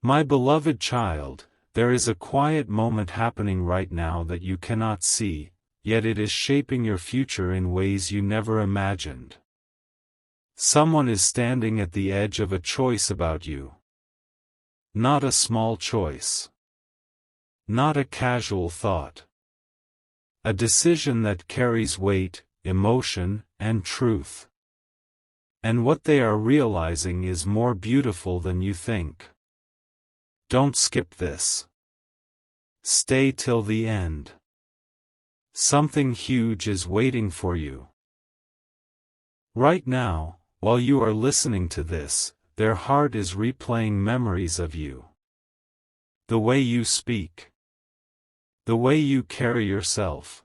My beloved child, there is a quiet moment happening right now that you cannot see, yet it is shaping your future in ways you never imagined. Someone is standing at the edge of a choice about you. Not a small choice. Not a casual thought. A decision that carries weight, emotion, and truth. And what they are realizing is more beautiful than you think. Don't skip this. Stay till the end. Something huge is waiting for you. Right now, while you are listening to this, their heart is replaying memories of you. The way you speak. The way you carry yourself.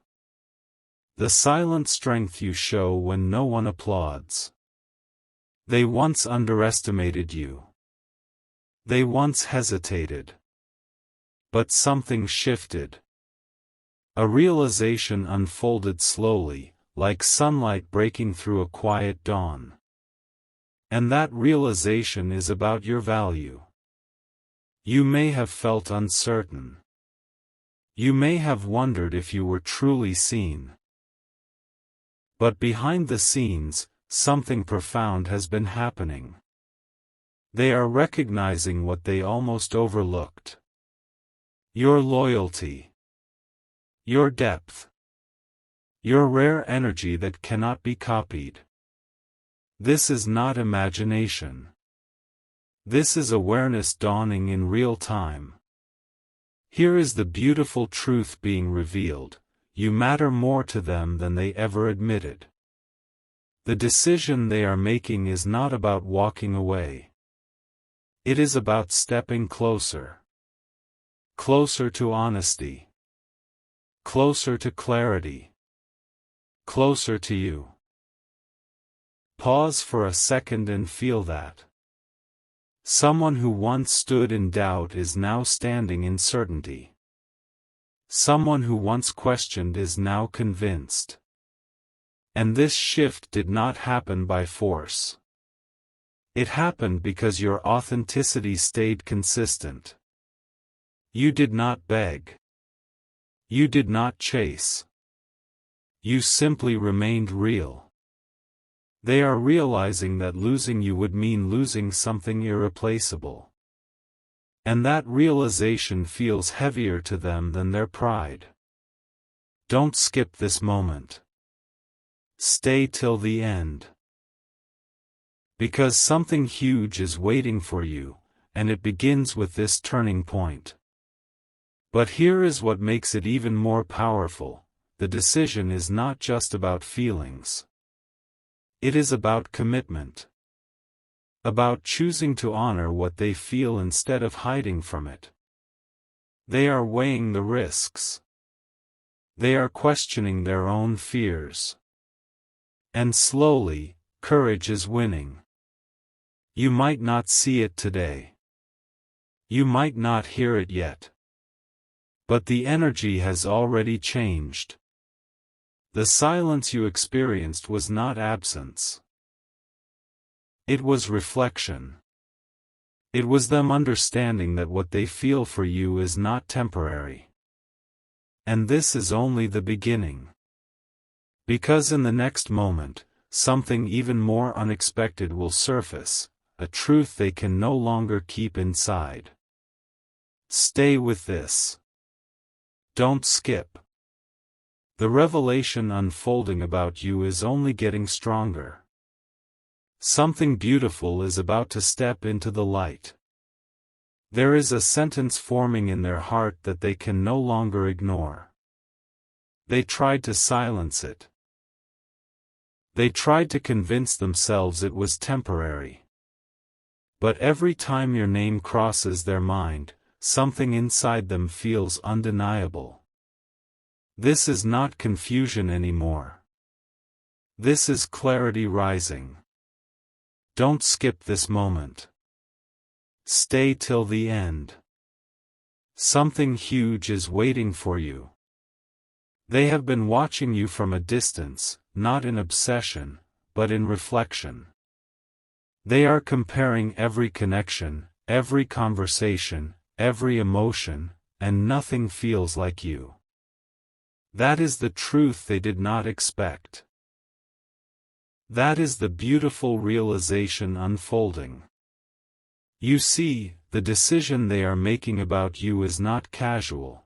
The silent strength you show when no one applauds. They once underestimated you. They once hesitated. But something shifted. A realization unfolded slowly, like sunlight breaking through a quiet dawn. And that realization is about your value. You may have felt uncertain. You may have wondered if you were truly seen. But behind the scenes, something profound has been happening. They are recognizing what they almost overlooked. Your loyalty. Your depth. Your rare energy that cannot be copied. This is not imagination. This is awareness dawning in real time. Here is the beautiful truth being revealed: you matter more to them than they ever admitted. The decision they are making is not about walking away. It is about stepping closer. Closer to honesty. Closer to clarity. Closer to you. Pause for a second and feel that. Someone who once stood in doubt is now standing in certainty. Someone who once questioned is now convinced. And this shift did not happen by force. It happened because your authenticity stayed consistent. You did not beg. You did not chase. You simply remained real. They are realizing that losing you would mean losing something irreplaceable. And that realization feels heavier to them than their pride. Don't skip this moment. Stay till the end. Because something huge is waiting for you, and it begins with this turning point. But here is what makes it even more powerful: the decision is not just about feelings. It is about commitment. About choosing to honor what they feel instead of hiding from it. They are weighing the risks. They are questioning their own fears. And slowly, courage is winning. You might not see it today. You might not hear it yet. But the energy has already changed. The silence you experienced was not absence. It was reflection. It was them understanding that what they feel for you is not temporary. And this is only the beginning. Because in the next moment, something even more unexpected will surface, a truth they can no longer keep inside. Stay with this. Don't skip. The revelation unfolding about you is only getting stronger. Something beautiful is about to step into the light. There is a sentence forming in their heart that they can no longer ignore. They tried to silence it. They tried to convince themselves it was temporary. But every time your name crosses their mind, something inside them feels undeniable. This is not confusion anymore. This is clarity rising. Don't skip this moment. Stay till the end. Something huge is waiting for you. They have been watching you from a distance, not in obsession, but in reflection. They are comparing every connection, every conversation, every emotion, and nothing feels like you. That is the truth they did not expect. That is the beautiful realization unfolding. You see, the decision they are making about you is not casual.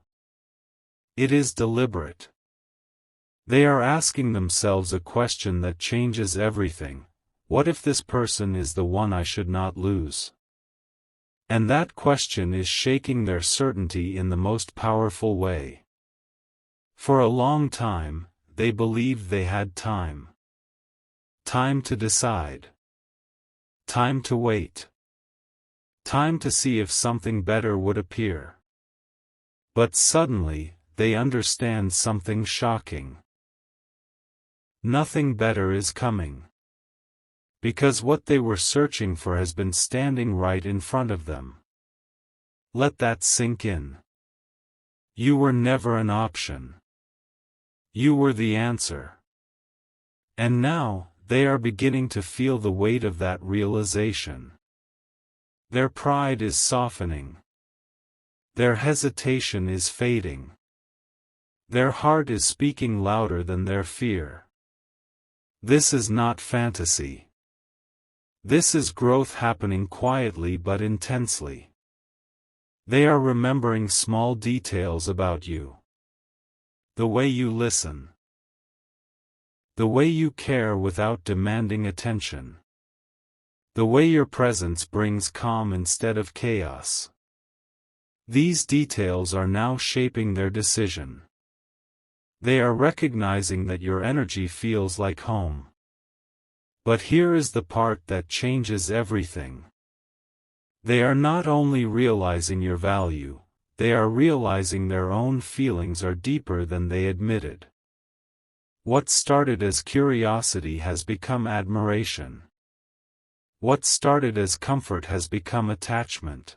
It is deliberate. They are asking themselves a question that changes everything. What if this person is the one I should not lose? And that question is shaking their certainty in the most powerful way. For a long time, they believed they had time. Time to decide. Time to wait. Time to see if something better would appear. But suddenly, they understand something shocking. Nothing better is coming. Because what they were searching for has been standing right in front of them. Let that sink in. You were never an option. You were the answer. And now, they are beginning to feel the weight of that realization. Their pride is softening. Their hesitation is fading. Their heart is speaking louder than their fear. This is not fantasy. This is growth happening quietly but intensely. They are remembering small details about you. The way you listen. The way you care without demanding attention. The way your presence brings calm instead of chaos. These details are now shaping their decision. They are recognizing that your energy feels like home. But here is the part that changes everything. They are not only realizing your value, they are realizing their own feelings are deeper than they admitted. What started as curiosity has become admiration. What started as comfort has become attachment.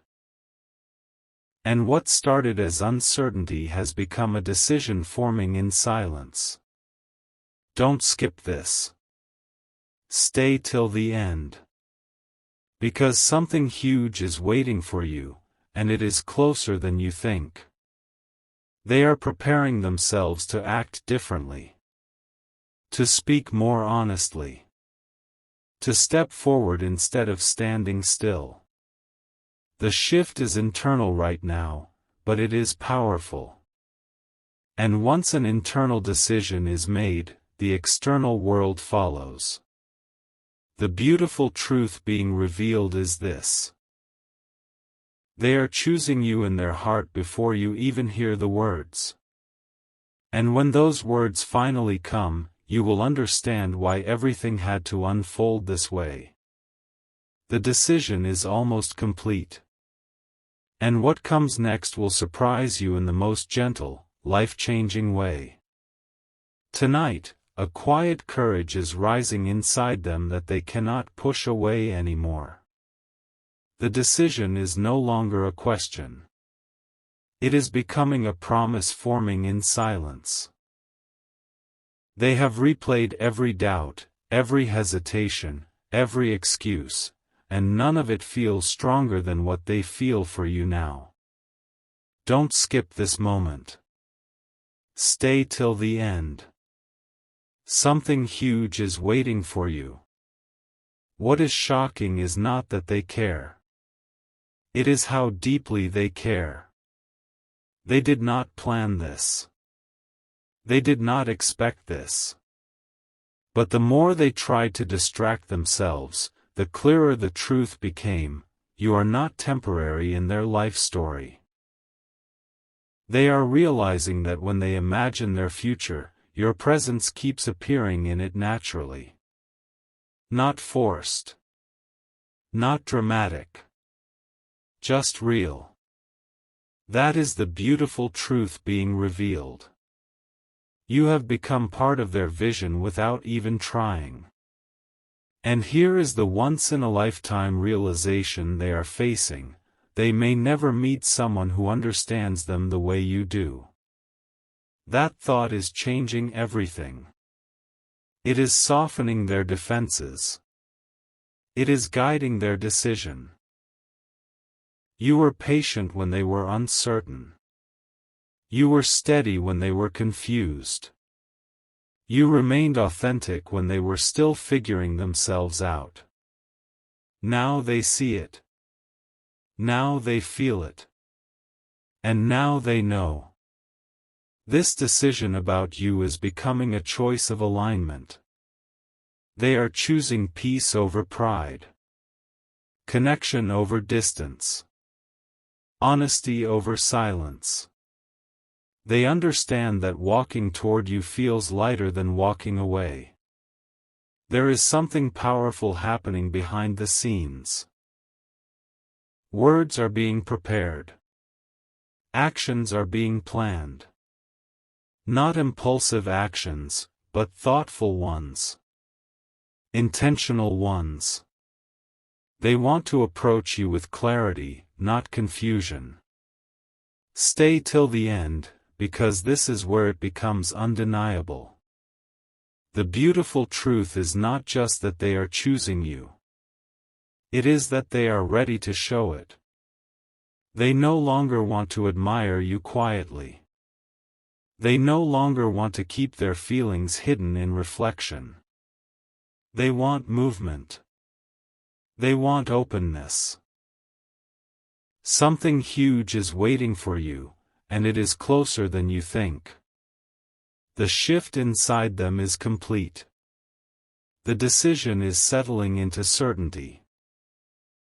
And what started as uncertainty has become a decision forming in silence. Don't skip this. Stay till the end. Because something huge is waiting for you, and it is closer than you think. They are preparing themselves to act differently. To speak more honestly. To step forward instead of standing still. The shift is internal right now, but it is powerful. And once an internal decision is made, the external world follows. The beautiful truth being revealed is this. They are choosing you in their heart before you even hear the words. And when those words finally come, you will understand why everything had to unfold this way. The decision is almost complete. And what comes next will surprise you in the most gentle, life-changing way. Tonight, a quiet courage is rising inside them that they cannot push away anymore. The decision is no longer a question. It is becoming a promise forming in silence. They have replayed every doubt, every hesitation, every excuse, and none of it feels stronger than what they feel for you now. Don't skip this moment. Stay till the end. Something huge is waiting for you. What is shocking is not that they care. It is how deeply they care. They did not plan this. They did not expect this. But the more they tried to distract themselves, the clearer the truth became: you are not temporary in their life story. They are realizing that when they imagine their future, your presence keeps appearing in it naturally. Not forced. Not dramatic. Just real. That is the beautiful truth being revealed. You have become part of their vision without even trying. And here is the once-in-a-lifetime realization they are facing: they may never meet someone who understands them the way you do. That thought is changing everything. It is softening their defenses. It is guiding their decision. You were patient when they were uncertain. You were steady when they were confused. You remained authentic when they were still figuring themselves out. Now they see it. Now they feel it. And now they know. This decision about you is becoming a choice of alignment. They are choosing peace over pride. Connection over distance. Honesty over silence. They understand that walking toward you feels lighter than walking away. There is something powerful happening behind the scenes. Words are being prepared. Actions are being planned. Not impulsive actions, but thoughtful ones. Intentional ones. They want to approach you with clarity, not confusion. Stay till the end, because this is where it becomes undeniable. The beautiful truth is not just that they are choosing you. It is that they are ready to show it. They no longer want to admire you quietly. They no longer want to keep their feelings hidden in reflection. They want movement. They want openness. Something huge is waiting for you, and it is closer than you think. The shift inside them is complete. The decision is settling into certainty.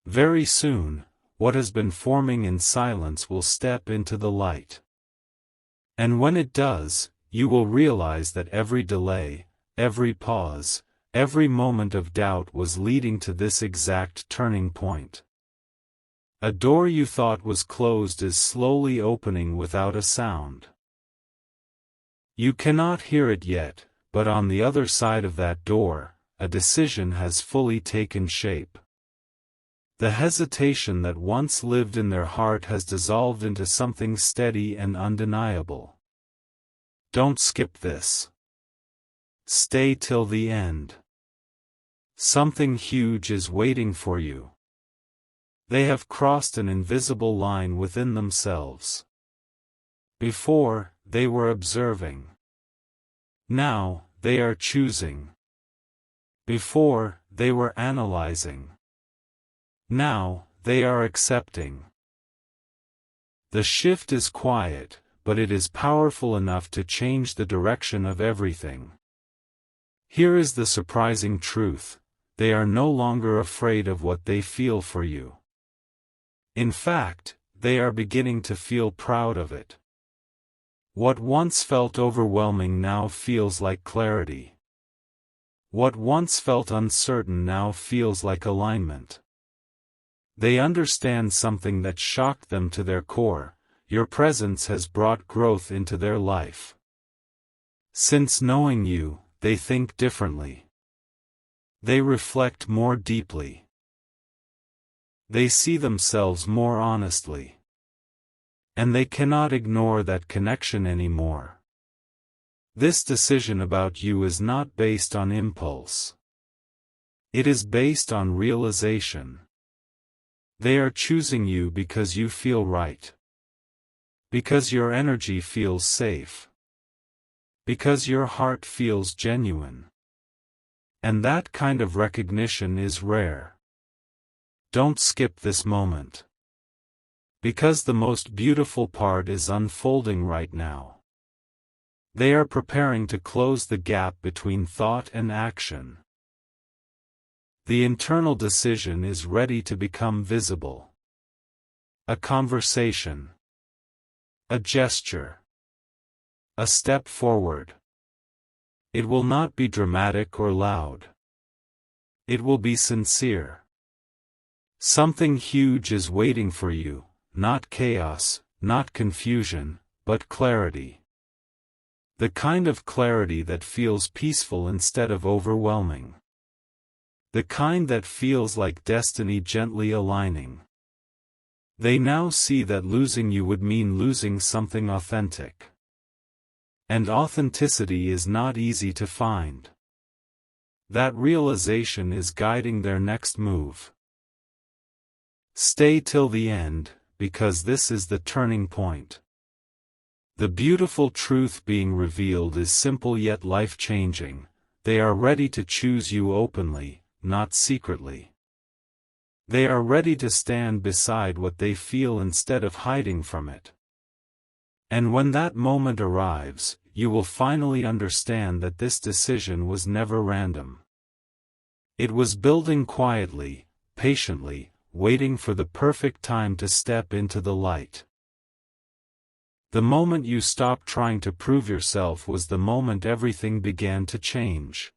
Very soon, what has been forming in silence will step into the light. And when it does, you will realize that every delay, every pause, every moment of doubt was leading to this exact turning point. A door you thought was closed is slowly opening without a sound. You cannot hear it yet, but on the other side of that door, a decision has fully taken shape. The hesitation that once lived in their heart has dissolved into something steady and undeniable. Don't skip this. Stay till the end. Something huge is waiting for you. They have crossed an invisible line within themselves. Before, they were observing. Now, they are choosing. Before, they were analyzing. Now, they are accepting. The shift is quiet, but it is powerful enough to change the direction of everything. Here is the surprising truth: they are no longer afraid of what they feel for you. In fact, they are beginning to feel proud of it. What once felt overwhelming now feels like clarity. What once felt uncertain now feels like alignment. They understand something that shocked them to their core: your presence has brought growth into their life. Since knowing you, they think differently. They reflect more deeply. They see themselves more honestly. And they cannot ignore that connection anymore. This decision about you is not based on impulse. It is based on realization. They are choosing you because you feel right. Because your energy feels safe. Because your heart feels genuine. And that kind of recognition is rare. Don't skip this moment. Because the most beautiful part is unfolding right now. They are preparing to close the gap between thought and action. The internal decision is ready to become visible. A conversation. A gesture. A step forward. It will not be dramatic or loud. It will be sincere. Something huge is waiting for you, not chaos, not confusion, but clarity. The kind of clarity that feels peaceful instead of overwhelming. The kind that feels like destiny gently aligning. They now see that losing you would mean losing something authentic. And authenticity is not easy to find. That realization is guiding their next move. Stay till the end, because this is the turning point. The beautiful truth being revealed is simple yet life-changing. They are ready to choose you openly, not secretly. They are ready to stand beside what they feel instead of hiding from it. And when that moment arrives, you will finally understand that this decision was never random. It was building quietly, patiently, waiting for the perfect time to step into the light. The moment you stopped trying to prove yourself was the moment everything began to change.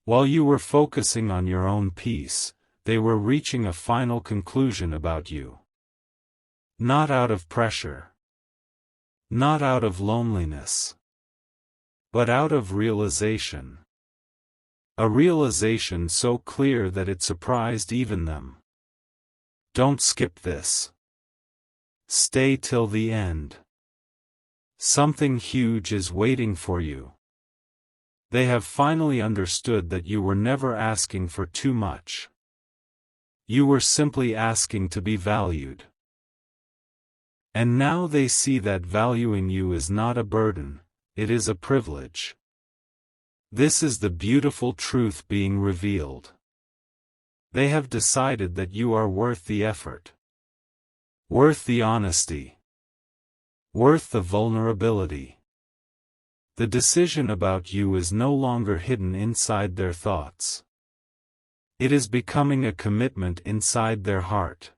While you were focusing on your own peace, they were reaching a final conclusion about you. Not out of pressure. Not out of loneliness. But out of realization. A realization so clear that it surprised even them. Don't skip this. Stay till the end. Something huge is waiting for you. They have finally understood that you were never asking for too much. You were simply asking to be valued. And now they see that valuing you is not a burden, it is a privilege. This is the beautiful truth being revealed. They have decided that you are worth the effort. Worth the honesty. Worth the vulnerability. The decision about you is no longer hidden inside their thoughts. It is becoming a commitment inside their heart.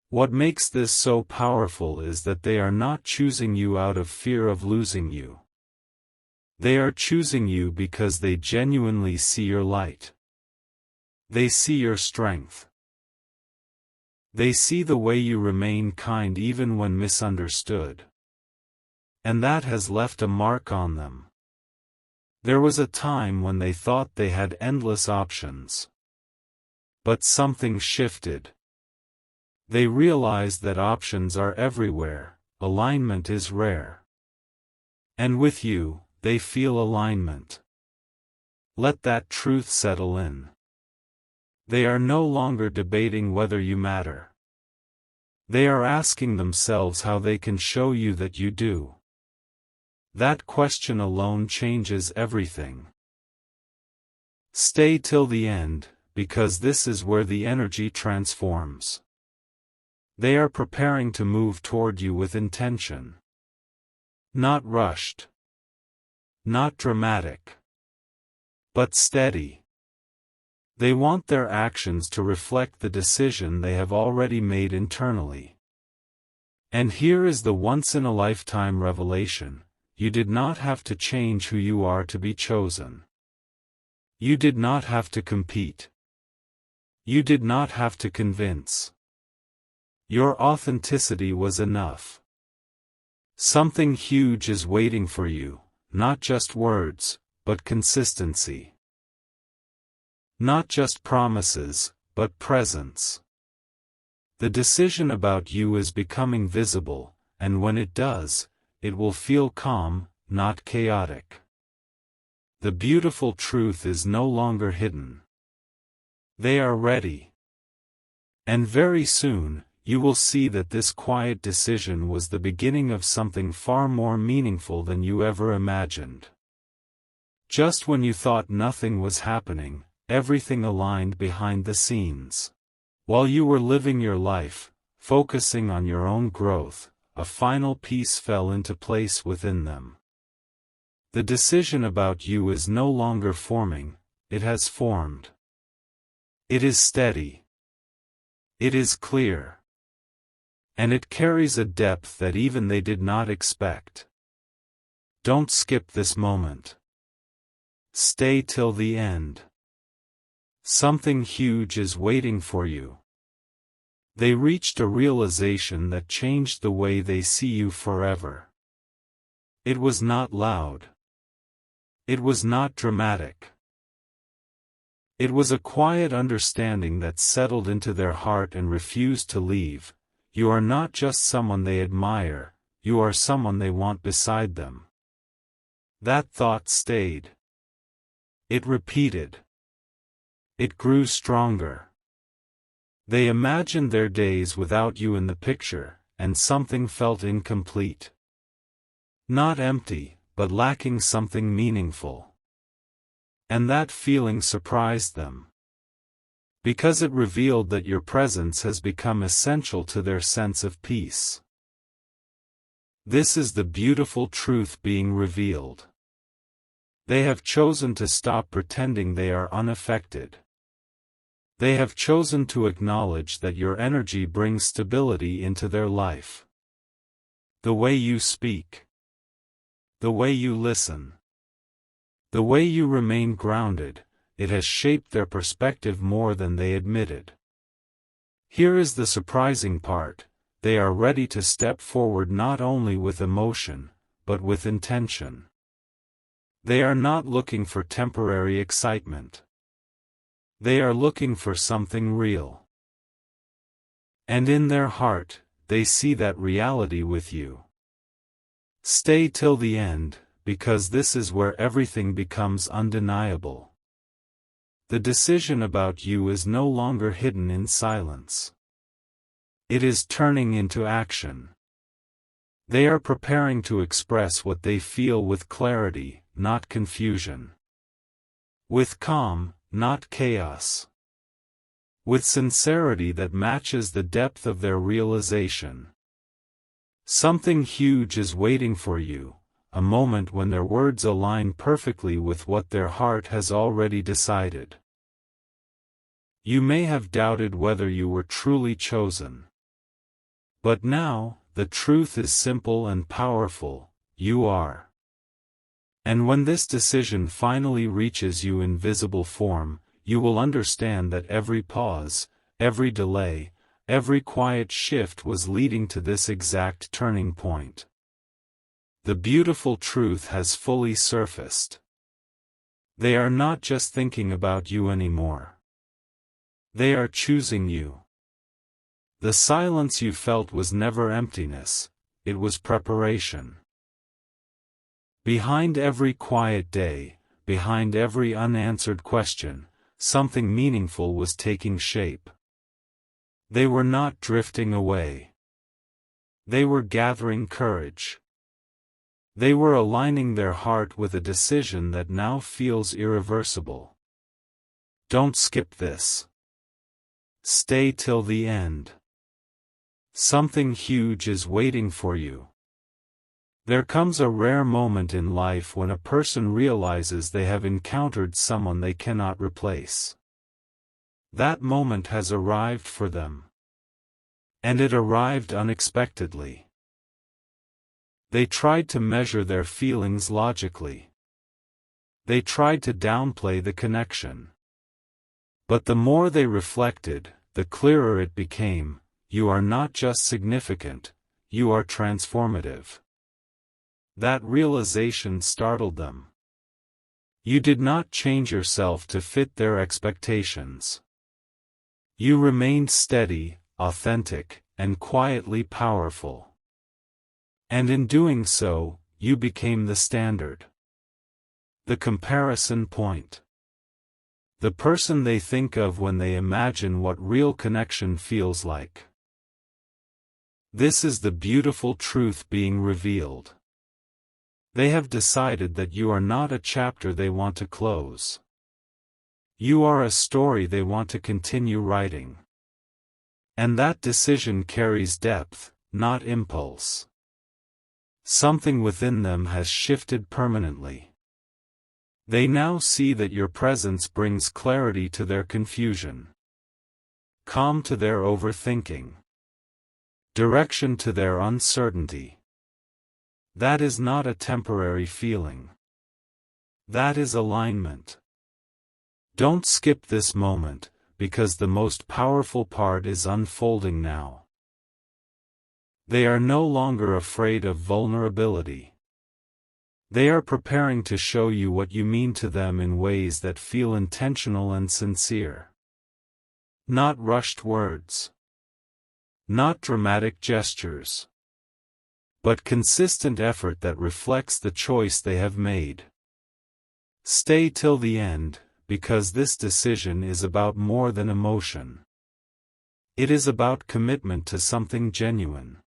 What makes this so powerful is that they are not choosing you out of fear of losing you. They are choosing you because they genuinely see your light. They see your strength. They see the way you remain kind even when misunderstood. And that has left a mark on them. There was a time when they thought they had endless options. But something shifted. They realized that options are everywhere, alignment is rare. And with you, they feel alignment. Let that truth settle in. They are no longer debating whether you matter. They are asking themselves how they can show you that you do. That question alone changes everything. Stay till the end, because this is where the energy transforms. They are preparing to move toward you with intention. Not rushed. Not dramatic. But steady. They want their actions to reflect the decision they have already made internally. And here is the once-in-a-lifetime revelation: you did not have to change who you are to be chosen. You did not have to compete. You did not have to convince. Your authenticity was enough. Something huge is waiting for you, not just words, but consistency. Not just promises, but presence. The decision about you is becoming visible, and when it does, it will feel calm, not chaotic. The beautiful truth is no longer hidden. They are ready. And very soon, you will see that this quiet decision was the beginning of something far more meaningful than you ever imagined. Just when you thought nothing was happening, everything aligned behind the scenes. While you were living your life, focusing on your own growth, a final piece fell into place within them. The decision about you is no longer forming, it has formed. It is steady. It is clear. And it carries a depth that even they did not expect. Don't skip this moment. Stay till the end. Something huge is waiting for you. They reached a realization that changed the way they see you forever. It was not loud. It was not dramatic. It was a quiet understanding that settled into their heart and refused to leave. You are not just someone they admire, you are someone they want beside them. That thought stayed. It repeated. It grew stronger. They imagined their days without you in the picture, and something felt incomplete. Not empty, but lacking something meaningful. And that feeling surprised them, because it revealed that your presence has become essential to their sense of peace. This is the beautiful truth being revealed. They have chosen to stop pretending they are unaffected. They have chosen to acknowledge that your energy brings stability into their life. The way you speak, the way you listen, the way you remain grounded, it has shaped their perspective more than they admitted. Here is the surprising part: they are ready to step forward not only with emotion, but with intention. They are not looking for temporary excitement. They are looking for something real. And in their heart, they see that reality with you. Stay till the end, because this is where everything becomes undeniable. The decision about you is no longer hidden in silence. It is turning into action. They are preparing to express what they feel with clarity, not confusion. With calm, not chaos. With sincerity that matches the depth of their realization. Something huge is waiting for you, a moment when their words align perfectly with what their heart has already decided. You may have doubted whether you were truly chosen. But now, the truth is simple and powerful: you are. And when this decision finally reaches you in visible form, you will understand that every pause, every delay, every quiet shift was leading to this exact turning point. The beautiful truth has fully surfaced. They are not just thinking about you anymore. They are choosing you. The silence you felt was never emptiness, it was preparation. Behind every quiet day, behind every unanswered question, something meaningful was taking shape. They were not drifting away. They were gathering courage. They were aligning their heart with a decision that now feels irreversible. Don't skip this. Stay till the end. Something huge is waiting for you. There comes a rare moment in life when a person realizes they have encountered someone they cannot replace. That moment has arrived for them. And it arrived unexpectedly. They tried to measure their feelings logically. They tried to downplay the connection. But the more they reflected, the clearer it became: you are not just significant, you are transformative. That realization startled them. You did not change yourself to fit their expectations. You remained steady, authentic, and quietly powerful. And in doing so, you became the standard. The comparison point. The person they think of when they imagine what real connection feels like. This is the beautiful truth being revealed. They have decided that you are not a chapter they want to close. You are a story they want to continue writing. And that decision carries depth, not impulse. Something within them has shifted permanently. They now see that your presence brings clarity to their confusion, calm to their overthinking, direction to their uncertainty. That is not a temporary feeling. That is alignment. Don't skip this moment, because the most powerful part is unfolding now. They are no longer afraid of vulnerability. They are preparing to show you what you mean to them in ways that feel intentional and sincere. Not rushed words. Not dramatic gestures. But consistent effort that reflects the choice they have made. Stay till the end, because this decision is about more than emotion. It is about commitment to something genuine.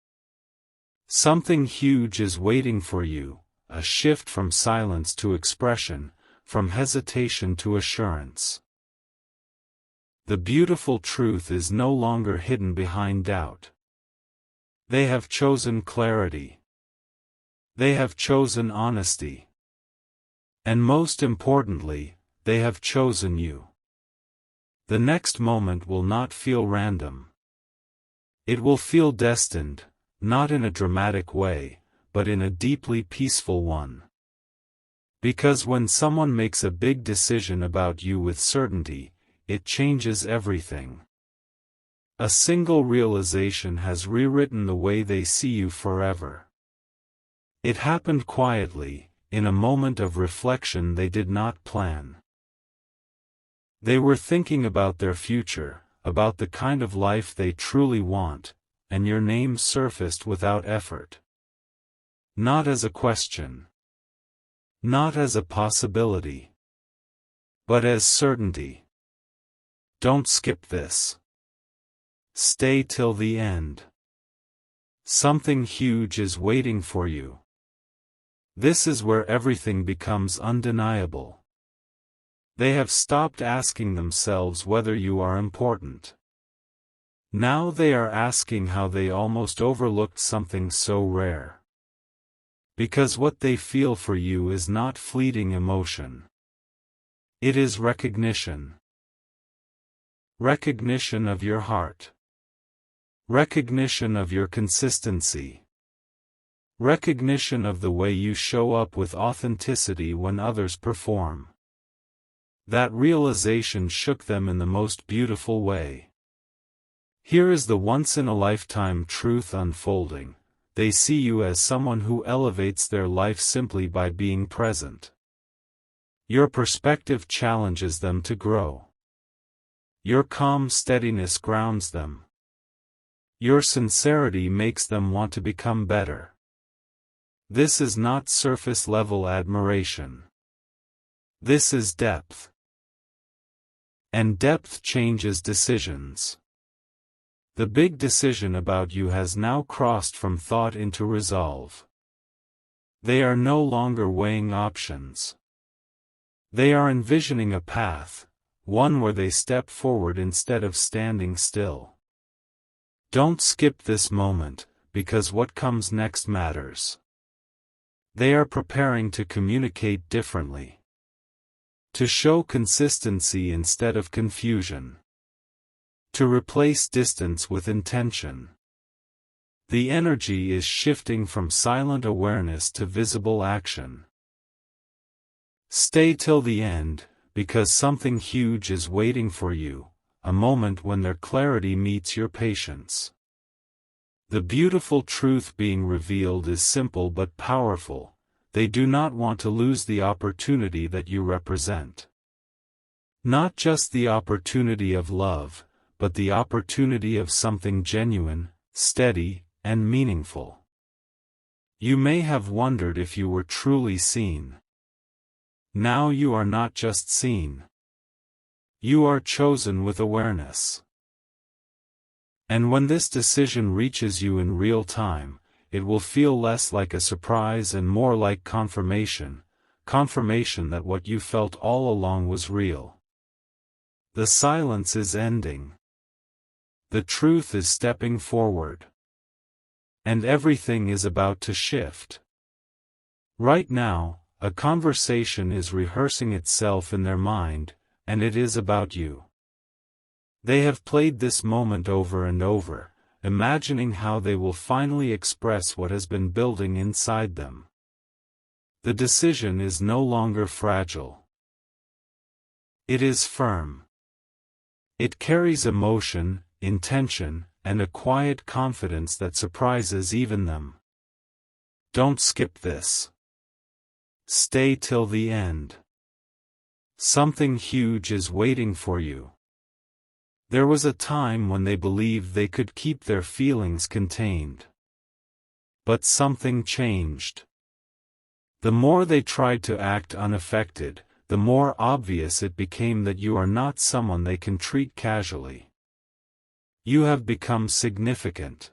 Something huge is waiting for you, a shift from silence to expression, from hesitation to assurance. The beautiful truth is no longer hidden behind doubt. They have chosen clarity. They have chosen honesty. And most importantly, they have chosen you. The next moment will not feel random. It will feel destined, not in a dramatic way, but in a deeply peaceful one. Because when someone makes a big decision about you with certainty, it changes everything. A single realization has rewritten the way they see you forever. It happened quietly, in a moment of reflection they did not plan. They were thinking about their future, about the kind of life they truly want, and your name surfaced without effort. Not as a question. Not as a possibility. But as certainty. Don't skip this. Stay till the end. Something huge is waiting for you. This is where everything becomes undeniable. They have stopped asking themselves whether you are important. Now they are asking how they almost overlooked something so rare. Because what they feel for you is not fleeting emotion. It is recognition. Recognition of your heart. Recognition of your consistency. Recognition of the way you show up with authenticity when others perform. That realization shook them in the most beautiful way. Here is the once-in-a-lifetime truth unfolding. They see you as someone who elevates their life simply by being present. Your perspective challenges them to grow. Your calm steadiness grounds them. Your sincerity makes them want to become better. This is not surface-level admiration. This is depth. And depth changes decisions. The big decision about you has now crossed from thought into resolve. They are no longer weighing options. They are envisioning a path, one where they step forward instead of standing still. Don't skip this moment, because what comes next matters. They are preparing to communicate differently. To show consistency instead of confusion. To replace distance with intention. The energy is shifting from silent awareness to visible action. Stay till the end, because something huge is waiting for you, a moment when their clarity meets your patience. The beautiful truth being revealed is simple but powerful. They do not want to lose the opportunity that you represent. Not just the opportunity of love, but the opportunity of something genuine, steady, and meaningful. You may have wondered if you were truly seen. Now you are not just seen. You are chosen with awareness. And when this decision reaches you in real time, it will feel less like a surprise and more like confirmation that what you felt all along was real. The silence is ending. The truth is stepping forward. And everything is about to shift. Right now, a conversation is rehearsing itself in their mind, and it is about you. They have played this moment over and over, imagining how they will finally express what has been building inside them. The decision is no longer fragile. It is firm. It carries emotion, intention, and a quiet confidence that surprises even them. Don't skip this. Stay till the end. Something huge is waiting for you. There was a time when they believed they could keep their feelings contained. But something changed. The more they tried to act unaffected, the more obvious it became that you are not someone they can treat casually. You have become significant.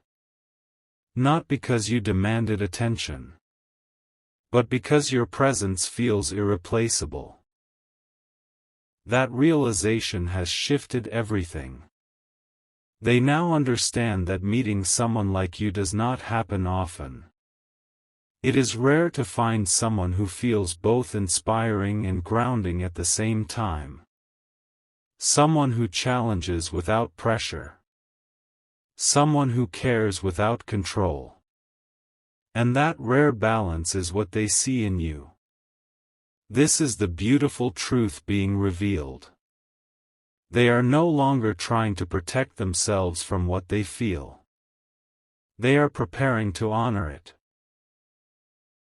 Not because you demanded attention, but because your presence feels irreplaceable. That realization has shifted everything. They now understand that meeting someone like you does not happen often. It is rare to find someone who feels both inspiring and grounding at the same time. Someone who challenges without pressure. Someone who cares without control. And that rare balance is what they see in you. This is the beautiful truth being revealed. They are no longer trying to protect themselves from what they feel. They are preparing to honor it.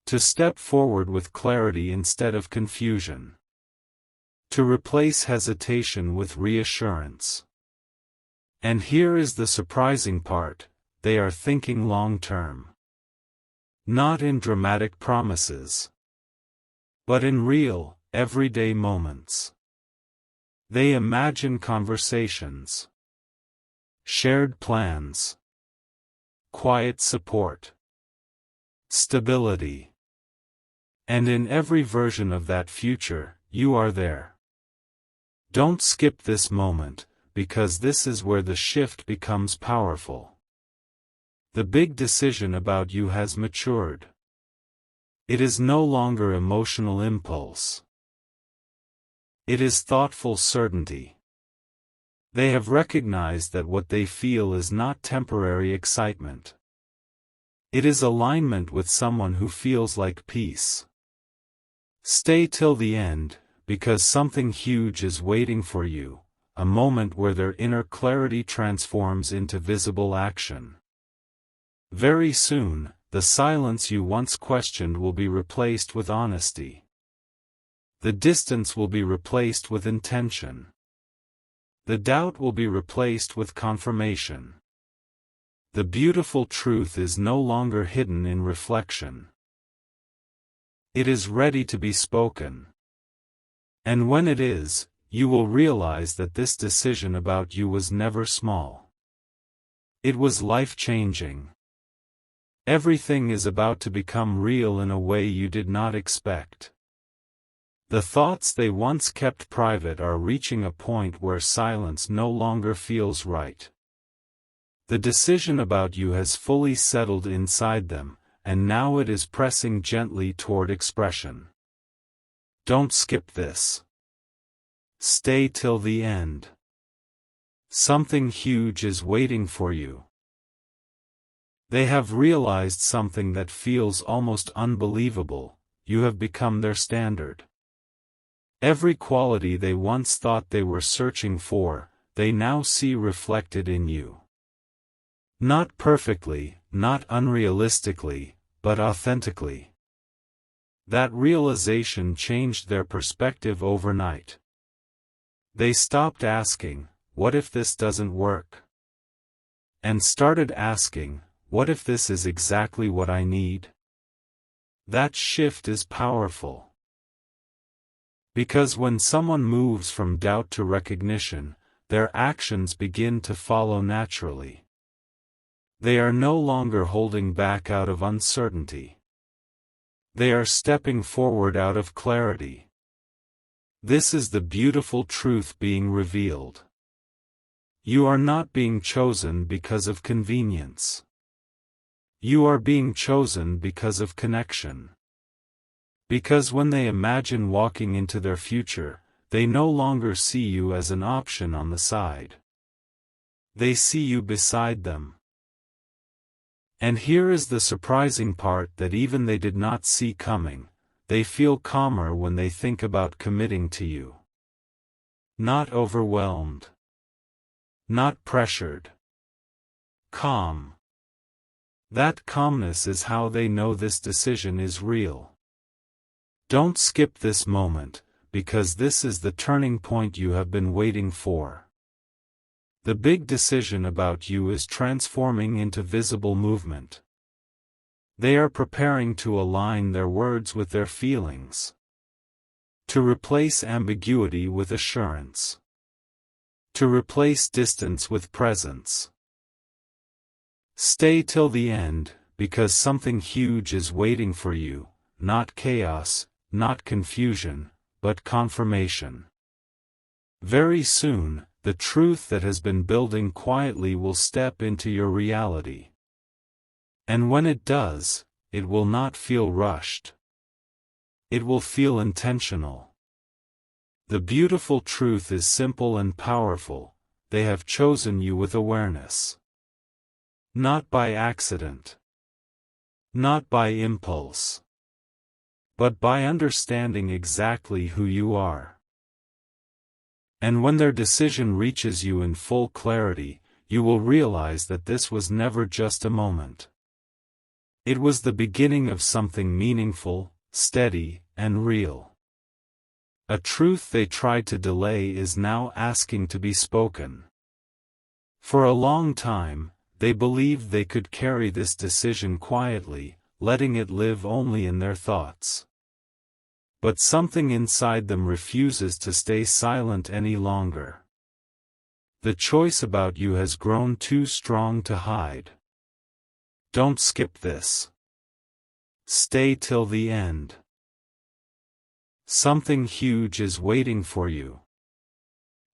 To step forward with clarity instead of confusion. To replace hesitation with reassurance. And here is the surprising part, they are thinking long-term. Not in dramatic promises, but in real, everyday moments. They imagine conversations, shared plans, quiet support, stability. And in every version of that future, you are there. Don't skip this moment, because this is where the shift becomes powerful. The big decision about you has matured. It is no longer emotional impulse. It is thoughtful certainty. They have recognized that what they feel is not temporary excitement. It is alignment with someone who feels like peace. Stay till the end, because something huge is waiting for you, a moment where their inner clarity transforms into visible action. Very soon, the silence you once questioned will be replaced with honesty. The distance will be replaced with intention. The doubt will be replaced with confirmation. The beautiful truth is no longer hidden in reflection. It is ready to be spoken. And when it is, you will realize that this decision about you was never small. It was life-changing. Everything is about to become real in a way you did not expect. The thoughts they once kept private are reaching a point where silence no longer feels right. The decision about you has fully settled inside them, and now it is pressing gently toward expression. Don't skip this. Stay till the end. Something huge is waiting for you. They have realized something that feels almost unbelievable: you have become their standard. Every quality they once thought they were searching for, they now see reflected in you. Not perfectly, not unrealistically, but authentically. That realization changed their perspective overnight. They stopped asking, "What if this doesn't work?" and started asking, "What if this is exactly what I need?" That shift is powerful. Because when someone moves from doubt to recognition, their actions begin to follow naturally. They are no longer holding back out of uncertainty. They are stepping forward out of clarity. This is the beautiful truth being revealed. You are not being chosen because of convenience. You are being chosen because of connection. Because when they imagine walking into their future, they no longer see you as an option on the side. They see you beside them. And here is the surprising part that even they did not see coming: they feel calmer when they think about committing to you. Not overwhelmed. Not pressured. Calm. That calmness is how they know this decision is real. Don't skip this moment, because this is the turning point you have been waiting for. The big decision about you is transforming into visible movement. They are preparing to align their words with their feelings. To replace ambiguity with assurance. To replace distance with presence. Stay till the end, because something huge is waiting for you, not chaos, not confusion, but confirmation. Very soon, the truth that has been building quietly will step into your reality. And when it does, it will not feel rushed. It will feel intentional. The beautiful truth is simple and powerful: they have chosen you with awareness. Not by accident. Not by impulse. But by understanding exactly who you are. And when their decision reaches you in full clarity, you will realize that this was never just a moment. It was the beginning of something meaningful, steady, and real. A truth they tried to delay is now asking to be spoken. For a long time, they believed they could carry this decision quietly, letting it live only in their thoughts. But something inside them refuses to stay silent any longer. The choice about you has grown too strong to hide. Don't skip this. Stay till the end. Something huge is waiting for you.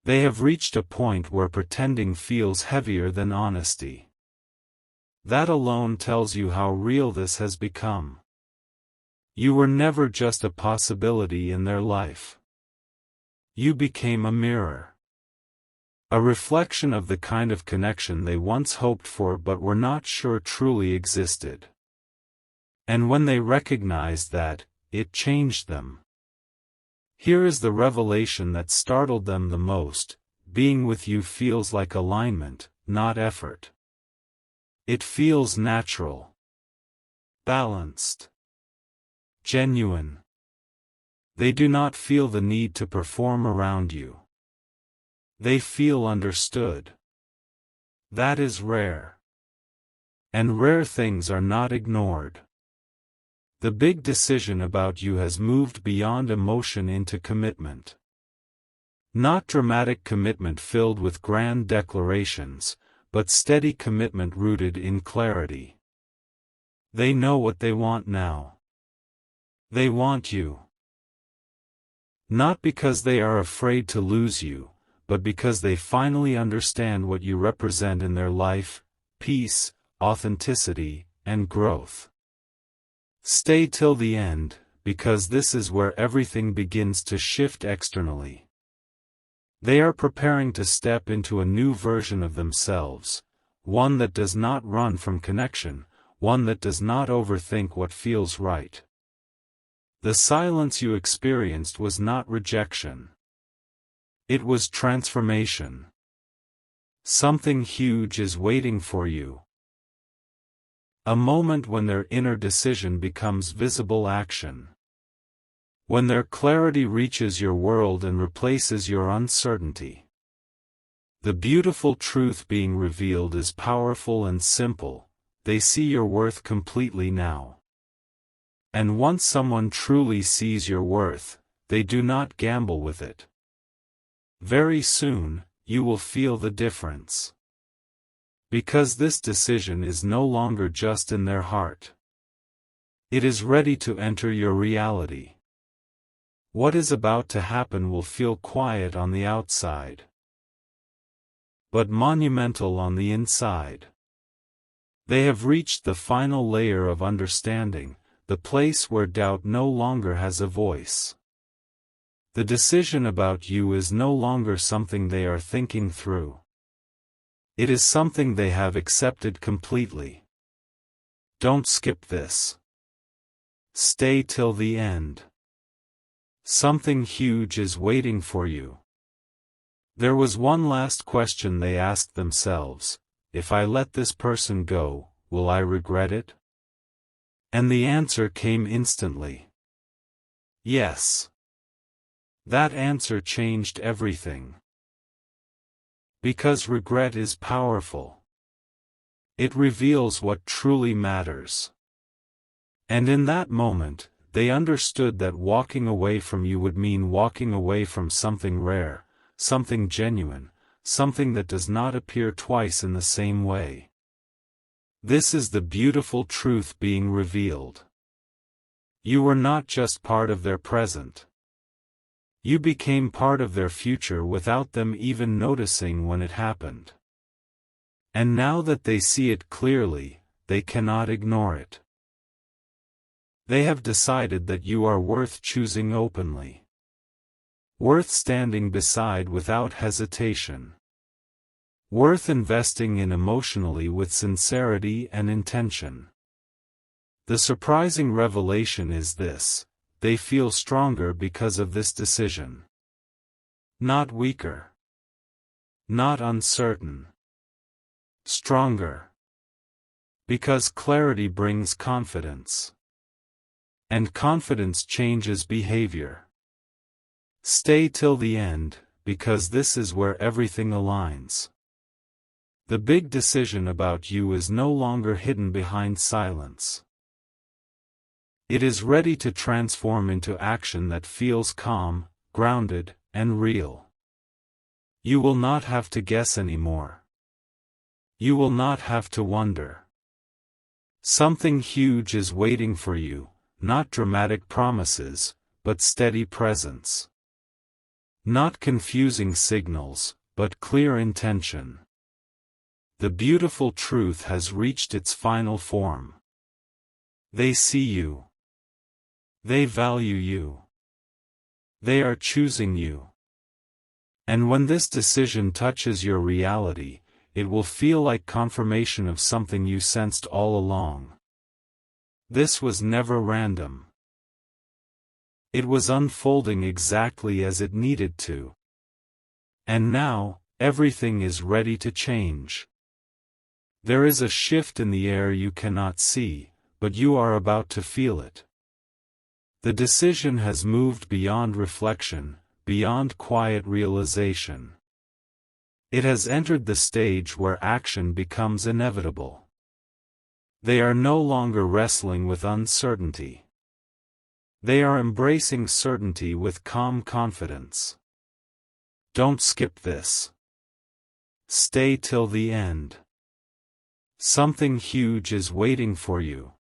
They have reached a point where pretending feels heavier than honesty. That alone tells you how real this has become. You were never just a possibility in their life. You became a mirror. A reflection of the kind of connection they once hoped for but were not sure truly existed. And when they recognized that, it changed them. Here is the revelation that startled them the most: being with you feels like alignment, not effort. It feels natural. Balanced. Genuine. They do not feel the need to perform around you. They feel understood. That is rare. And rare things are not ignored. The big decision about you has moved beyond emotion into commitment. Not dramatic commitment filled with grand declarations, but steady commitment rooted in clarity. They know what they want now. They want you. Not because they are afraid to lose you, but because they finally understand what you represent in their life: peace, authenticity, and growth. Stay till the end, because this is where everything begins to shift externally. They are preparing to step into a new version of themselves, one that does not run from connection, one that does not overthink what feels right. The silence you experienced was not rejection. It was transformation. Something huge is waiting for you. A moment when their inner decision becomes visible action. When their clarity reaches your world and replaces your uncertainty. The beautiful truth being revealed is powerful and simple: they see your worth completely now. And once someone truly sees your worth, they do not gamble with it. Very soon, you will feel the difference. Because this decision is no longer just in their heart. It is ready to enter your reality. What is about to happen will feel quiet on the outside, but monumental on the inside. They have reached the final layer of understanding, the place where doubt no longer has a voice. The decision about you is no longer something they are thinking through. It is something they have accepted completely. Don't skip this. Stay till the end. Something huge is waiting for you. There was one last question they asked themselves: if I let this person go, will I regret it? And the answer came instantly. Yes. That answer changed everything. Because regret is powerful. It reveals what truly matters. And in that moment, they understood that walking away from you would mean walking away from something rare, something genuine, something that does not appear twice in the same way. This is the beautiful truth being revealed. You were not just part of their present. You became part of their future without them even noticing when it happened. And now that they see it clearly, they cannot ignore it. They have decided that you are worth choosing openly. Worth standing beside without hesitation. Worth investing in emotionally with sincerity and intention. The surprising revelation is this: they feel stronger because of this decision. Not weaker. Not uncertain. Stronger. Because clarity brings confidence. And confidence changes behavior. Stay till the end, because this is where everything aligns. The big decision about you is no longer hidden behind silence. It is ready to transform into action that feels calm, grounded, and real. You will not have to guess anymore. You will not have to wonder. Something huge is waiting for you, not dramatic promises, but steady presence. Not confusing signals, but clear intention. The beautiful truth has reached its final form. They see you. They value you. They are choosing you. And when this decision touches your reality, it will feel like confirmation of something you sensed all along. This was never random. It was unfolding exactly as it needed to. And now, everything is ready to change. There is a shift in the air you cannot see, but you are about to feel it. The decision has moved beyond reflection, beyond quiet realization. It has entered the stage where action becomes inevitable. They are no longer wrestling with uncertainty. They are embracing certainty with calm confidence. Don't skip this. Stay till the end. Something huge is waiting for you.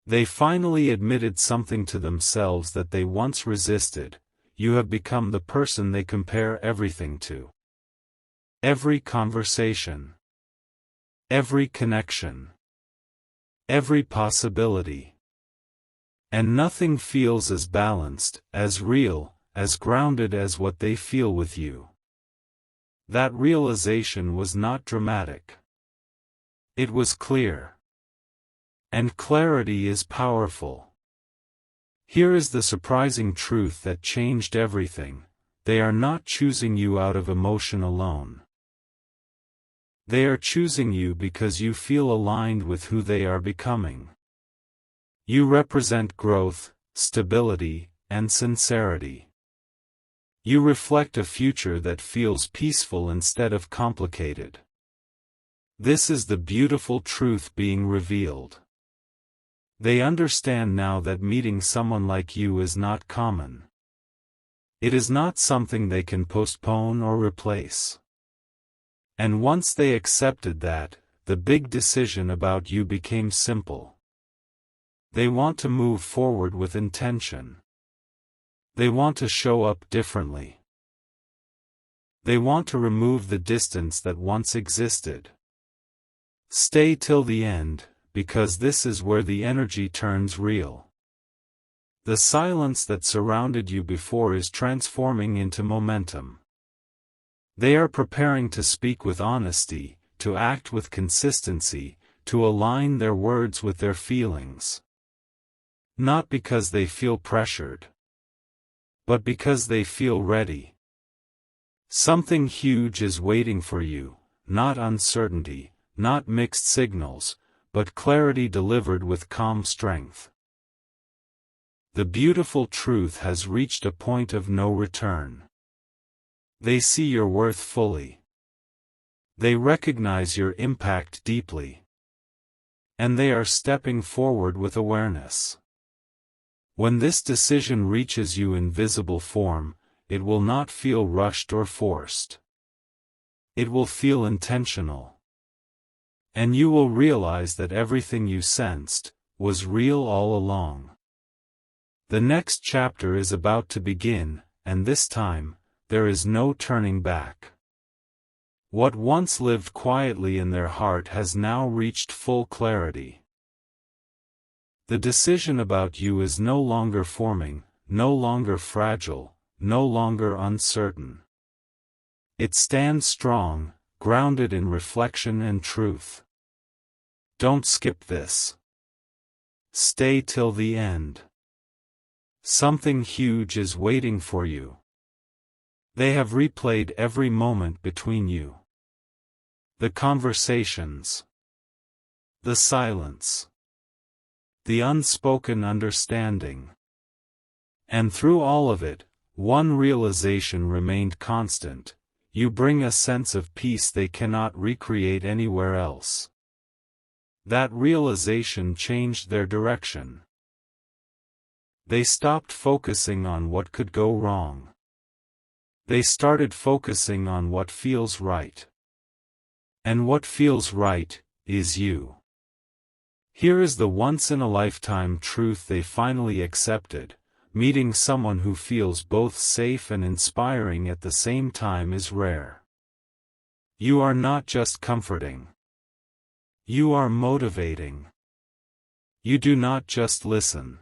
They finally admitted something to themselves that they once resisted: you have become the person they compare everything to. Every conversation. Every connection. Every possibility. And nothing feels as balanced, as real, as grounded as what they feel with you. That realization was not dramatic. It was clear. And clarity is powerful. Here is the surprising truth that changed everything: they are not choosing you out of emotion alone. They are choosing you because you feel aligned with who they are becoming. You represent growth, stability, and sincerity. You reflect a future that feels peaceful instead of complicated. This is the beautiful truth being revealed. They understand now that meeting someone like you is not common. It is not something they can postpone or replace. And once they accepted that, the big decision about you became simple. They want to move forward with intention. They want to show up differently. They want to remove the distance that once existed. Stay till the end, because this is where the energy turns real. The silence that surrounded you before is transforming into momentum. They are preparing to speak with honesty, to act with consistency, to align their words with their feelings. Not because they feel pressured, but because they feel ready. Something huge is waiting for you, not uncertainty, not mixed signals, but clarity delivered with calm strength. The beautiful truth has reached a point of no return. They see your worth fully. They recognize your impact deeply. And they are stepping forward with awareness. When this decision reaches you in visible form, it will not feel rushed or forced. It will feel intentional. And you will realize that everything you sensed was real all along. The next chapter is about to begin, and this time, there is no turning back. What once lived quietly in their heart has now reached full clarity. The decision about you is no longer forming, no longer fragile, no longer uncertain. It stands strong, grounded in reflection and truth. Don't skip this. Stay till the end. Something huge is waiting for you. They have replayed every moment between you. The conversations. The silence. The unspoken understanding. And through all of it, one realization remained constant: you bring a sense of peace they cannot recreate anywhere else. That realization changed their direction. They stopped focusing on what could go wrong. They started focusing on what feels right. And what feels right is you. Here is the once-in-a-lifetime truth they finally accepted: meeting someone who feels both safe and inspiring at the same time is rare. You are not just comforting. You are motivating. You do not just listen.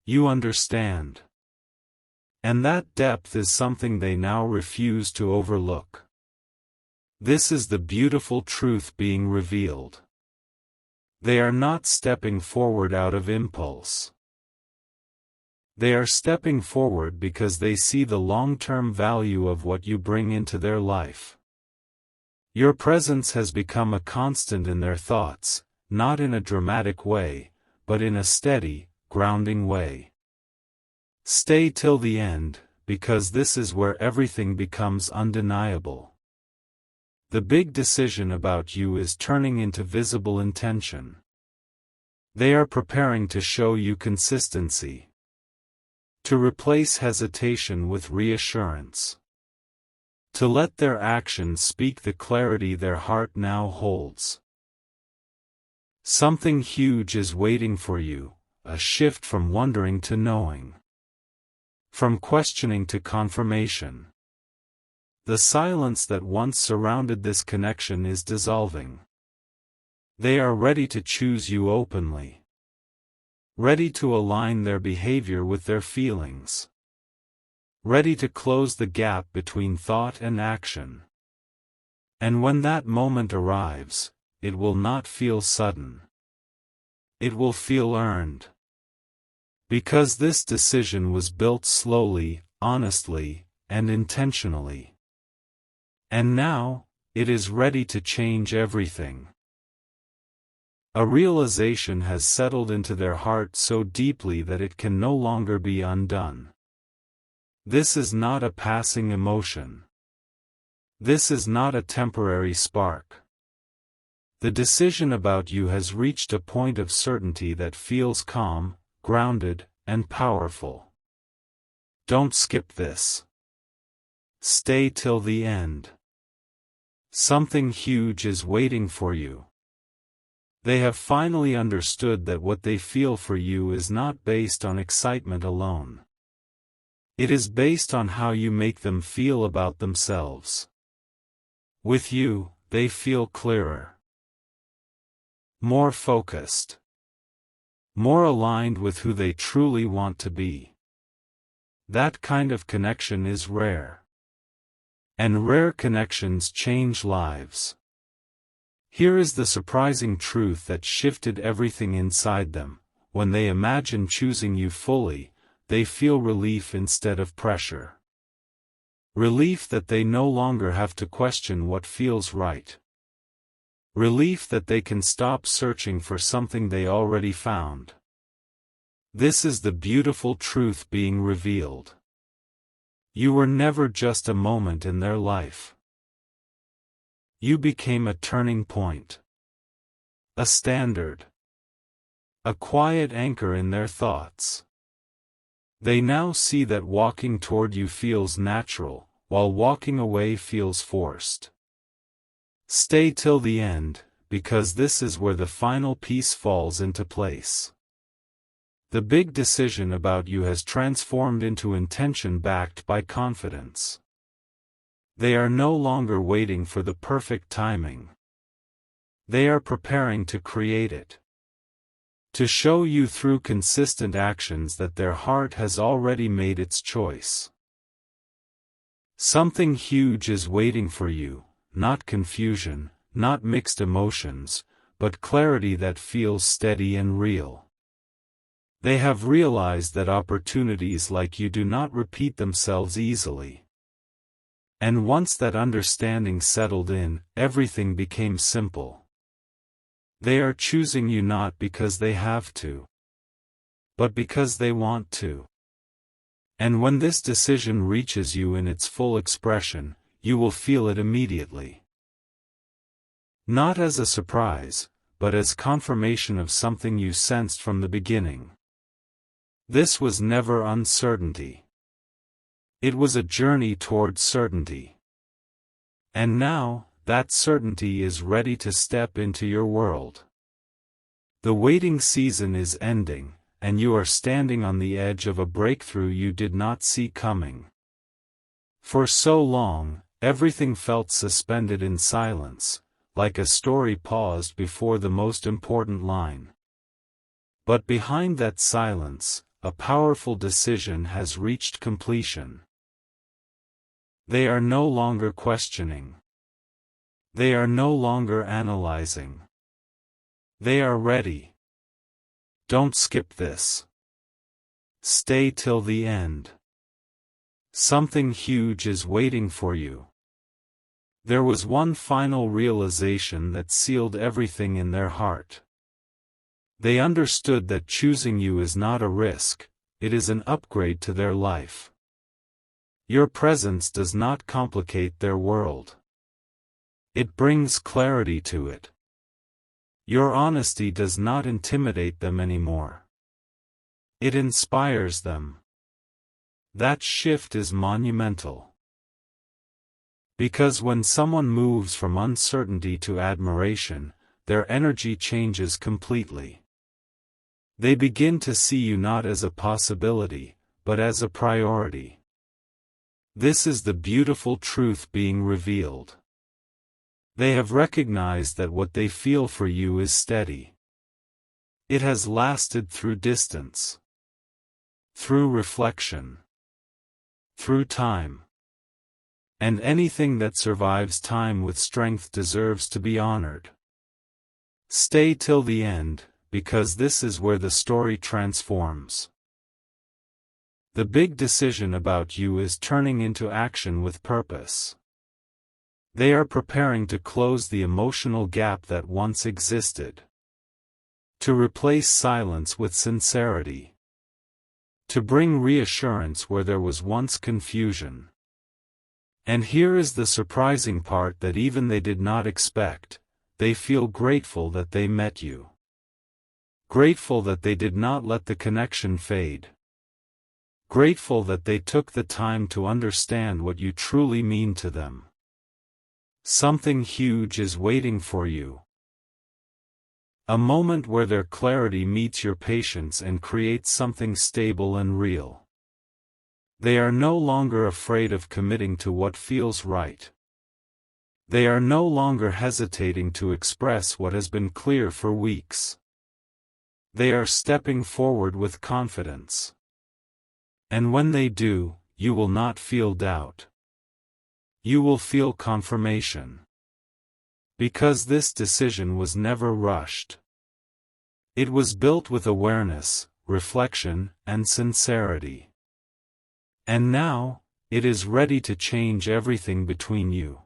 You understand. And that depth is something they now refuse to overlook. This is the beautiful truth being revealed. They are not stepping forward out of impulse. They are stepping forward because they see the long-term value of what you bring into their life. Your presence has become a constant in their thoughts, not in a dramatic way, but in a steady, grounding way. Stay till the end, because this is where everything becomes undeniable. The big decision about you is turning into visible intention. They are preparing to show you consistency. To replace hesitation with reassurance. To let their actions speak the clarity their heart now holds. Something huge is waiting for you, a shift from wondering to knowing. From questioning to confirmation. The silence that once surrounded this connection is dissolving. They are ready to choose you openly. Ready to align their behavior with their feelings. Ready to close the gap between thought and action. And when that moment arrives, it will not feel sudden. It will feel earned. Because this decision was built slowly, honestly, and intentionally. And now, it is ready to change everything. A realization has settled into their heart so deeply that it can no longer be undone. This is not a passing emotion. This is not a temporary spark. The decision about you has reached a point of certainty that feels calm, grounded, and powerful. Don't skip this. Stay till the end. Something huge is waiting for you. They have finally understood that what they feel for you is not based on excitement alone. It is based on how you make them feel about themselves. With you, they feel clearer. More focused. More aligned with who they truly want to be. That kind of connection is rare. And rare connections change lives. Here is the surprising truth that shifted everything inside them: when they imagine choosing you fully, they feel relief instead of pressure. Relief that they no longer have to question what feels right. Relief that they can stop searching for something they already found. This is the beautiful truth being revealed. You were never just a moment in their life. You became a turning point. A standard. A quiet anchor in their thoughts. They now see that walking toward you feels natural, while walking away feels forced. Stay till the end, because this is where the final piece falls into place. The big decision about you has transformed into intention backed by confidence. They are no longer waiting for the perfect timing. They are preparing to create it. To show you through consistent actions that their heart has already made its choice. Something huge is waiting for you, not confusion, not mixed emotions, but clarity that feels steady and real. They have realized that opportunities like you do not repeat themselves easily. And once that understanding settled in, everything became simple. They are choosing you not because they have to, but because they want to. And when this decision reaches you in its full expression, you will feel it immediately. Not as a surprise, but as confirmation of something you sensed from the beginning. This was never uncertainty. It was a journey toward certainty. And now, that certainty is ready to step into your world. The waiting season is ending, and you are standing on the edge of a breakthrough you did not see coming. For so long, everything felt suspended in silence, like a story paused before the most important line. But behind that silence, a powerful decision has reached completion. They are no longer questioning. They are no longer analyzing. They are ready. Don't skip this. Stay till the end. Something huge is waiting for you. There was one final realization that sealed everything in their heart. They understood that choosing you is not a risk, it is an upgrade to their life. Your presence does not complicate their world. It brings clarity to it. Your honesty does not intimidate them anymore. It inspires them. That shift is monumental. Because when someone moves from uncertainty to admiration, their energy changes completely. They begin to see you not as a possibility, but as a priority. This is the beautiful truth being revealed. They have recognized that what they feel for you is steady. It has lasted through distance, through reflection, through time. And anything that survives time with strength deserves to be honored. Stay till the end, because this is where the story transforms. The big decision about you is turning into action with purpose. They are preparing to close the emotional gap that once existed. To replace silence with sincerity. To bring reassurance where there was once confusion. And here is the surprising part that even they did not expect: they feel grateful that they met you. Grateful that they did not let the connection fade. Grateful that they took the time to understand what you truly mean to them. Something huge is waiting for you. A moment where their clarity meets your patience and creates something stable and real. They are no longer afraid of committing to what feels right. They are no longer hesitating to express what has been clear for weeks. They are stepping forward with confidence. And when they do, you will not feel doubt. You will feel confirmation. Because this decision was never rushed. It was built with awareness, reflection, and sincerity. And now, it is ready to change everything between you.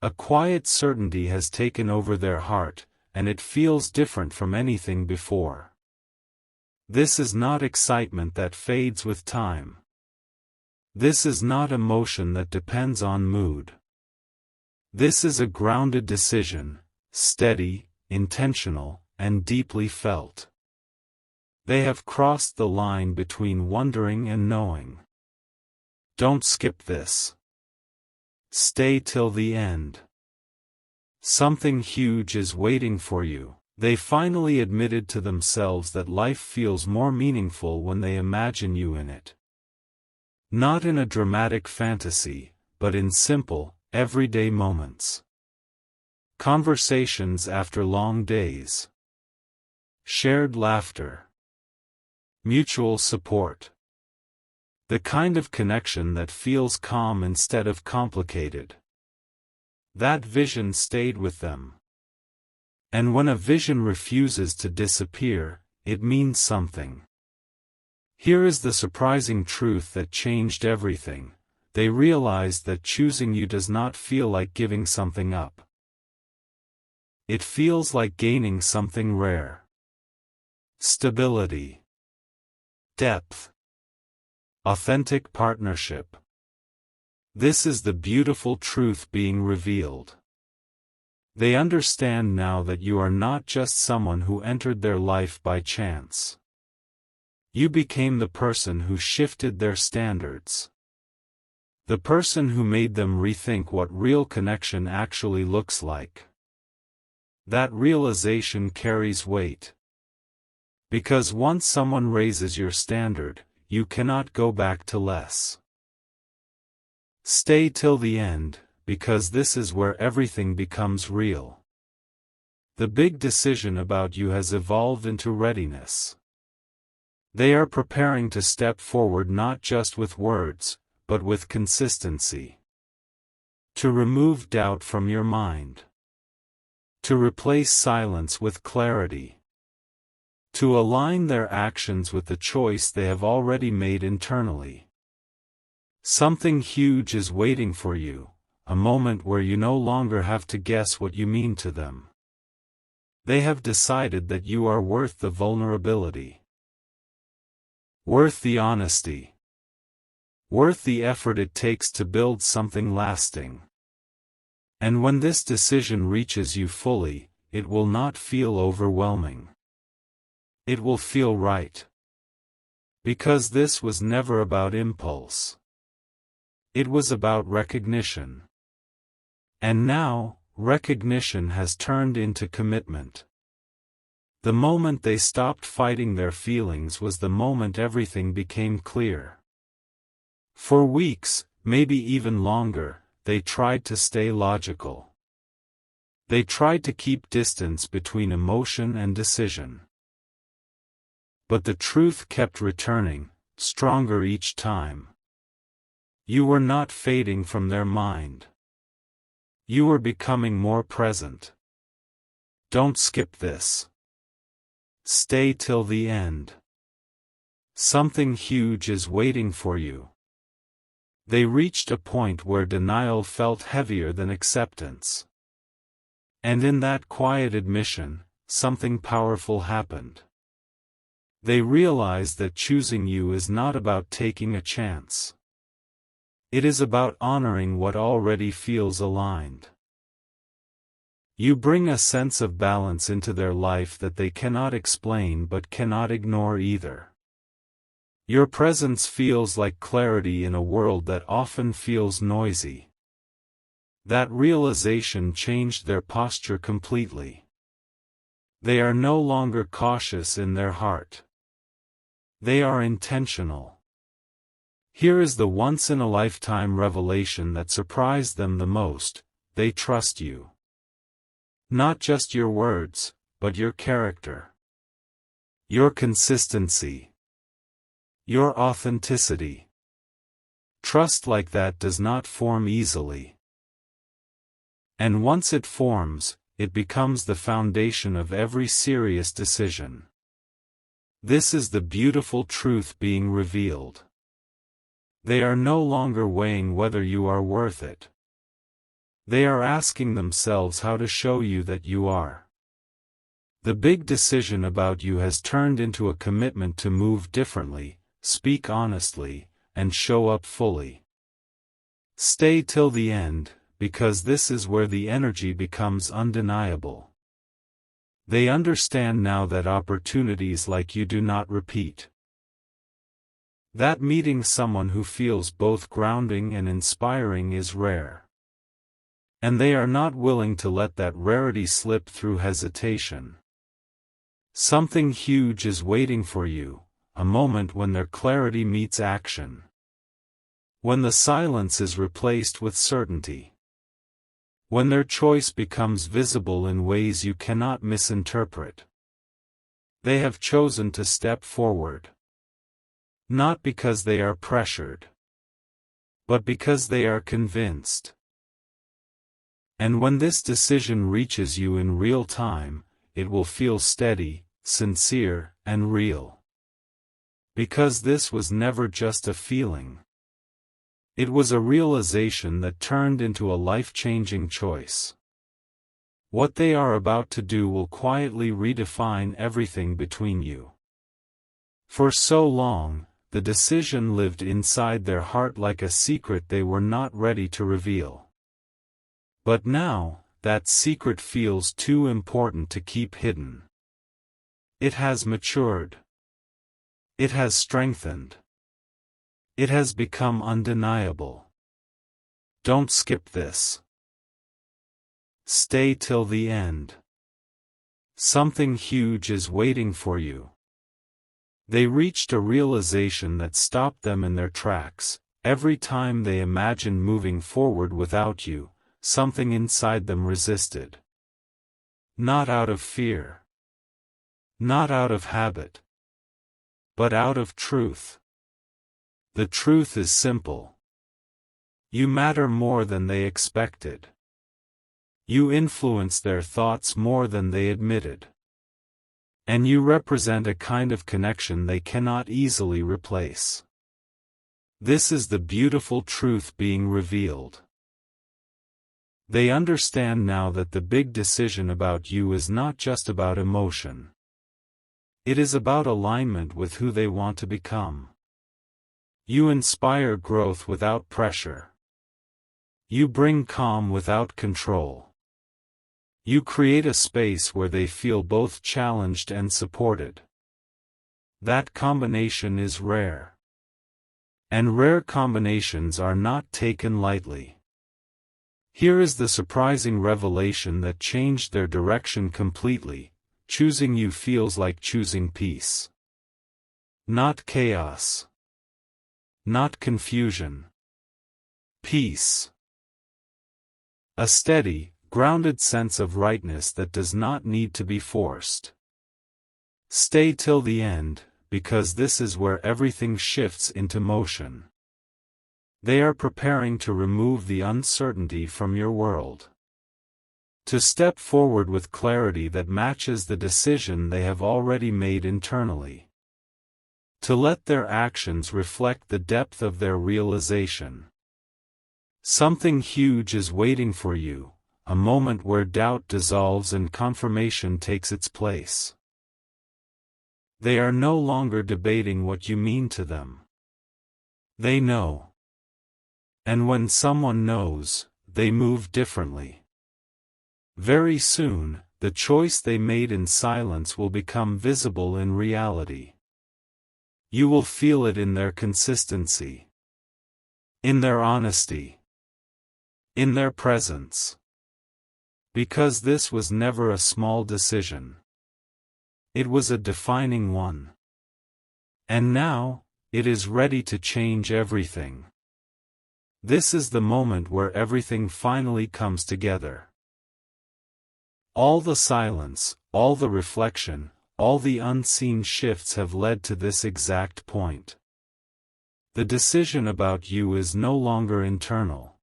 A quiet certainty has taken over their heart, and it feels different from anything before. This is not excitement that fades with time. This is not emotion that depends on mood. This is a grounded decision, steady, intentional, and deeply felt. They have crossed the line between wondering and knowing. Don't skip this. Stay till the end. Something huge is waiting for you. They finally admitted to themselves that life feels more meaningful when they imagine you in it. Not in a dramatic fantasy, but in simple, everyday moments. Conversations after long days. Shared laughter. Mutual support. The kind of connection that feels calm instead of complicated. That vision stayed with them. And when a vision refuses to disappear, it means something. Here is the surprising truth that changed everything. They realized that choosing you does not feel like giving something up. It feels like gaining something rare. Stability. Depth. Authentic partnership. This is the beautiful truth being revealed. They understand now that you are not just someone who entered their life by chance. You became the person who shifted their standards. The person who made them rethink what real connection actually looks like. That realization carries weight. Because once someone raises your standard, you cannot go back to less. Stay till the end, because this is where everything becomes real. The big decision about you has evolved into readiness. They are preparing to step forward not just with words, but with consistency. To remove doubt from your mind. To replace silence with clarity. To align their actions with the choice they have already made internally. Something huge is waiting for you, a moment where you no longer have to guess what you mean to them. They have decided that you are worth the vulnerability. Worth the honesty. Worth the effort it takes to build something lasting. And when this decision reaches you fully, it will not feel overwhelming. It will feel right. Because this was never about impulse. It was about recognition. And now, recognition has turned into commitment. The moment they stopped fighting their feelings was the moment everything became clear. For weeks, maybe even longer, they tried to stay logical. They tried to keep distance between emotion and decision. But the truth kept returning, stronger each time. You were not fading from their mind. You were becoming more present. Don't skip this. Stay till the end. Something huge is waiting for you. They reached a point where denial felt heavier than acceptance. And in that quiet admission, something powerful happened. They realized that choosing you is not about taking a chance. It is about honoring what already feels aligned. You bring a sense of balance into their life that they cannot explain but cannot ignore either. Your presence feels like clarity in a world that often feels noisy. That realization changed their posture completely. They are no longer cautious in their heart. They are intentional. Here is the once-in-a-lifetime revelation that surprised them the most: they trust you. Not just your words, but your character. Your consistency. Your authenticity. Trust like that does not form easily. And once it forms, it becomes the foundation of every serious decision. This is the beautiful truth being revealed. They are no longer weighing whether you are worth it. They are asking themselves how to show you that you are. The big decision about you has turned into a commitment to move differently, speak honestly, and show up fully. Stay till the end, because this is where the energy becomes undeniable. They understand now that opportunities like you do not repeat. That meeting someone who feels both grounding and inspiring is rare. And they are not willing to let that rarity slip through hesitation. Something huge is waiting for you, a moment when their clarity meets action. When the silence is replaced with certainty. When their choice becomes visible in ways you cannot misinterpret. They have chosen to step forward. Not because they are pressured, but because they are convinced. And when this decision reaches you in real time, it will feel steady, sincere, and real. Because this was never just a feeling. It was a realization that turned into a life-changing choice. What they are about to do will quietly redefine everything between you. For so long, the decision lived inside their heart like a secret they were not ready to reveal. But now, that secret feels too important to keep hidden. It has matured. It has strengthened. It has become undeniable. Don't skip this. Stay till the end. Something huge is waiting for you. They reached a realization that stopped them in their tracks. Every time they imagined moving forward without you, something inside them resisted. Not out of fear. Not out of habit. But out of truth. The truth is simple. You matter more than they expected. You influence their thoughts more than they admitted. And you represent a kind of connection they cannot easily replace. This is the beautiful truth being revealed. They understand now that the big decision about you is not just about emotion. It is about alignment with who they want to become. You inspire growth without pressure. You bring calm without control. You create a space where they feel both challenged and supported. That combination is rare. And rare combinations are not taken lightly. Here is the surprising revelation that changed their direction completely. Choosing you feels like choosing peace. Not chaos. Not confusion. Peace. A steady, grounded sense of rightness that does not need to be forced. Stay till the end, because this is where everything shifts into motion. They are preparing to remove the uncertainty from your world. To step forward with clarity that matches the decision they have already made internally. To let their actions reflect the depth of their realization. Something huge is waiting for you, a moment where doubt dissolves and confirmation takes its place. They are no longer debating what you mean to them. They know. And when someone knows, they move differently. Very soon, the choice they made in silence will become visible in reality. You will feel it in their consistency. In their honesty. In their presence. Because this was never a small decision. It was a defining one. And now, it is ready to change everything. This is the moment where everything finally comes together. All the silence, all the reflection, all the unseen shifts have led to this exact point. The decision about you is no longer internal.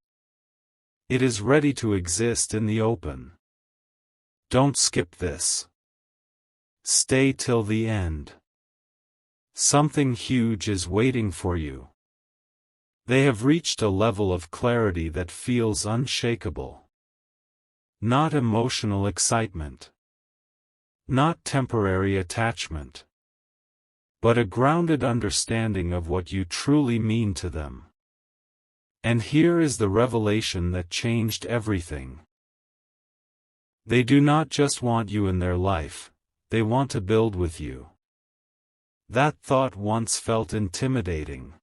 It is ready to exist in the open. Don't skip this. Stay till the end. Something huge is waiting for you. They have reached a level of clarity that feels unshakable. Not emotional excitement. Not temporary attachment. But a grounded understanding of what you truly mean to them. And here is the revelation that changed everything. They do not just want you in their life, they want to build with you. That thought once felt intimidating.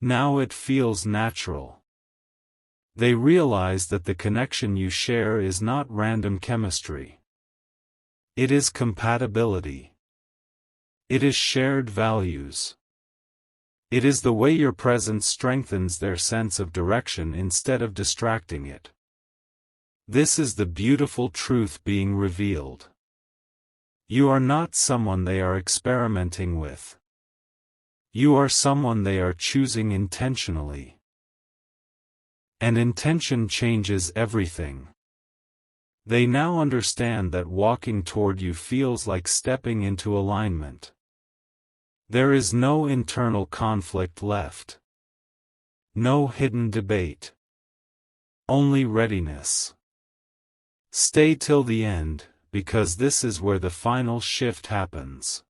Now it feels natural. They realize that the connection you share is not random chemistry. It is compatibility. It is shared values. It is the way your presence strengthens their sense of direction instead of distracting it. This is the beautiful truth being revealed. You are not someone they are experimenting with. You are someone they are choosing intentionally. And intention changes everything. They now understand that walking toward you feels like stepping into alignment. There is no internal conflict left. No hidden debate. Only readiness. Stay till the end, because this is where the final shift happens.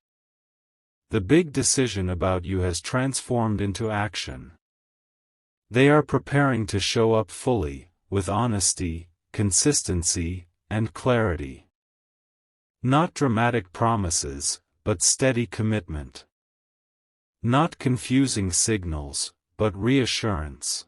The big decision about you has transformed into action. They are preparing to show up fully, with honesty, consistency, and clarity. Not dramatic promises, but steady commitment. Not confusing signals, but reassurance.